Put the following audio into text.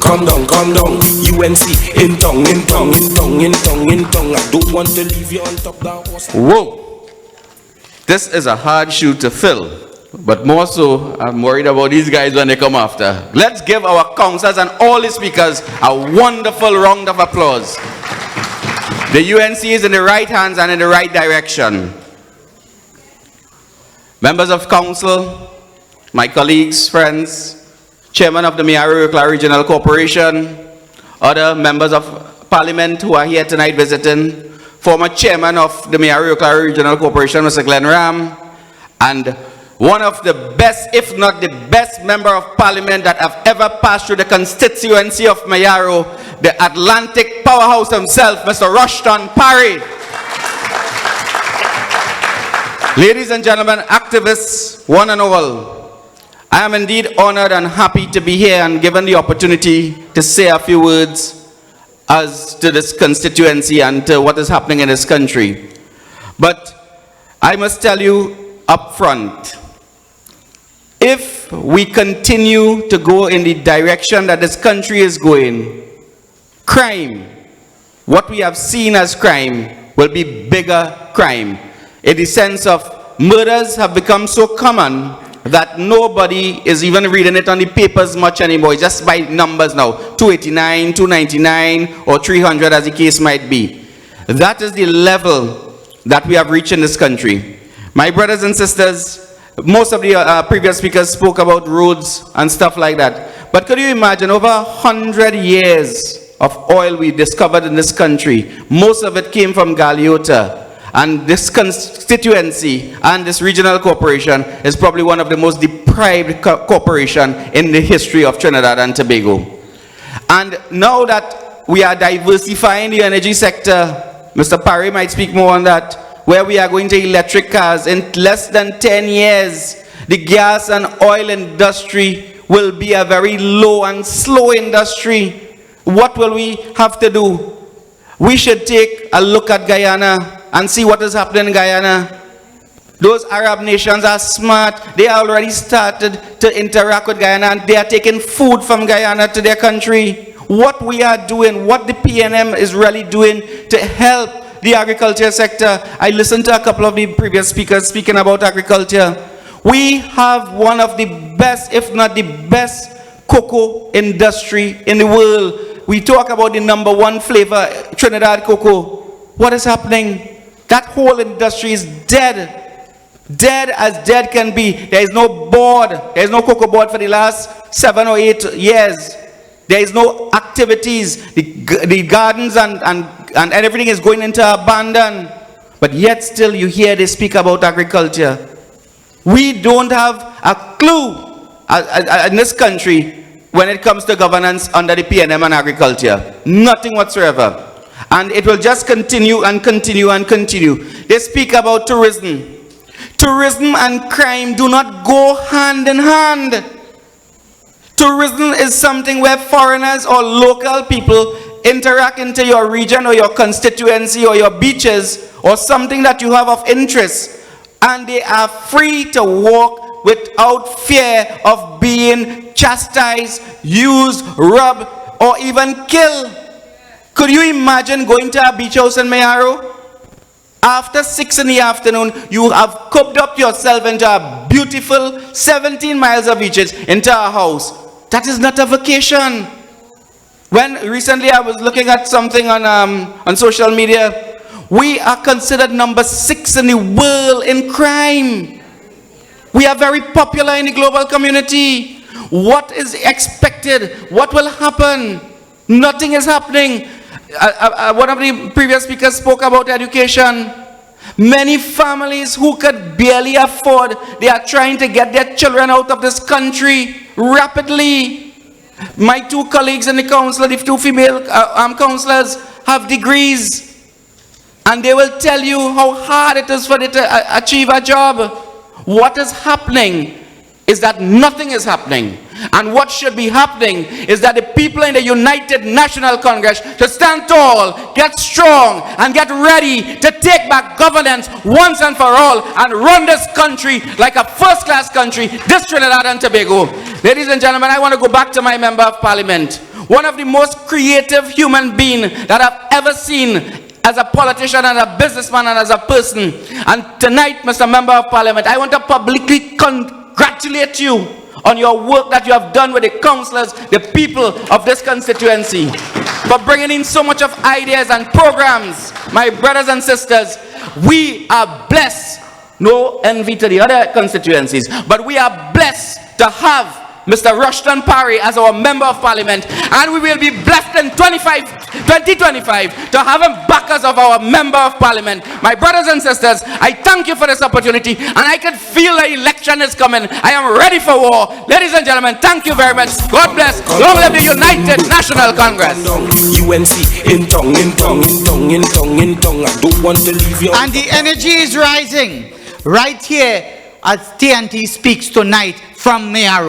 Calm down, UNC, in tongue. I don't want to leave you on top of that horse. Whoa! This is a hard shoe to fill. But more so, I'm worried about these guys when they come after. Let's give our counselors and all the speakers a wonderful round of applause. The UNC is in the right hands and in the right direction. Members of council, my colleagues, friends, chairman of the Mayaro Regional Corporation, other members of parliament who are here tonight visiting, former chairman of the Mayaro Regional Corporation, Mr. Glenn Ram, and one of the best, if not the best member of parliament that have ever passed through the constituency of Mayaro, the Atlantic powerhouse himself, Mr. Rushton Parry. Ladies and gentlemen, activists, one and all, I am indeed honored and happy to be here and given the opportunity to say a few words as to this constituency and to what is happening in this country. But I must tell you up front, if we continue to go in the direction that this country is going, crime, what we have seen as crime, will be bigger crime. In the sense of murders have become so common that nobody is even reading it on the papers much anymore, just by numbers now, 289, 299, or 300 as the case might be. That is the level that we have reached in this country. My brothers and sisters, most of the previous speakers spoke about roads and stuff like that. But could you imagine, over 100 years of oil we discovered in this country, most of it came from Galeota. And this constituency and this regional corporation is probably one of the most deprived corporations in the history of Trinidad and Tobago. And now that we are diversifying the energy sector, Mr. Parry might speak more on that, where we are going to electric cars. In less than 10 years, the gas and oil industry will be a very low and slow industry. What will we have to do? We should take a look at Guyana and see what is happening in Guyana. Those Arab nations are smart. They already started to interact with Guyana and they are taking food from Guyana to their country. What we are doing, what the PNM is really doing to help the agriculture sector. I listened to a couple of the previous speakers speaking about agriculture. We have one of the best, if not the best, cocoa industry in the world. We talk about the #1 flavor, Trinidad cocoa. What is happening? That whole industry is dead. Dead as dead can be. There is no board. There is no cocoa board for the last 7 or 8 years. There is no activities. The gardens and everything is going into abandon. But yet still you hear they speak about agriculture. We don't have a clue in this country when it comes to governance under the PNM and agriculture. Nothing whatsoever. And it will just continue and continue and continue. They speak about tourism. Tourism and crime do not go hand in hand. Tourism is something where foreigners or local people interact into your region or your constituency or your beaches or something that you have of interest, and they are free to walk without fear of being chastised, used, robbed, or even killed. Could you imagine going to a beach house in Mayaro? After 6 in the afternoon, you have cooped up yourself into a beautiful 17 miles of beaches into a house. That is not a vacation. When recently I was looking at something on social media, we are considered #6 in the world in crime. We are very popular in the global community. What is expected? What will happen? Nothing is happening. One of the previous speakers spoke about education. Many families who could barely afford, they are trying to get their children out of this country rapidly. My 2 colleagues in the council, the 2 female councillors, have degrees. And they will tell you how hard it is for them to achieve a job. What is happening is that nothing is happening. And what should be happening is that the people in the United National Congress should stand tall, get strong, and get ready to take back governance once and for all and run this country like a first-class country, this Trinidad and Tobago. Ladies and gentlemen, I want to go back to my member of parliament. one of the most creative human beings that I've ever seen as a politician and a businessman and as a person. And tonight, Mr. Member of Parliament, I want to publicly congratulate you on your work that you have done with the councillors, the people of this constituency, for bringing in so much of ideas and programs. My brothers and sisters, we are blessed. No envy to the other constituencies, but we are blessed to have Mr. Rushton Parry as our Member of Parliament, and we will be blessed in 2025 to have him back as of our Member of Parliament. My brothers and sisters, I thank you for this opportunity, and I can feel the election is coming. I am ready for war. Ladies and gentlemen, thank you very much. God bless. Long live the United National Congress. UNC in tongue, in tongue, in tongue, in tongue, in tongue. I don't want to leave you. And the energy is rising right here as TNT speaks tonight from Mayaro.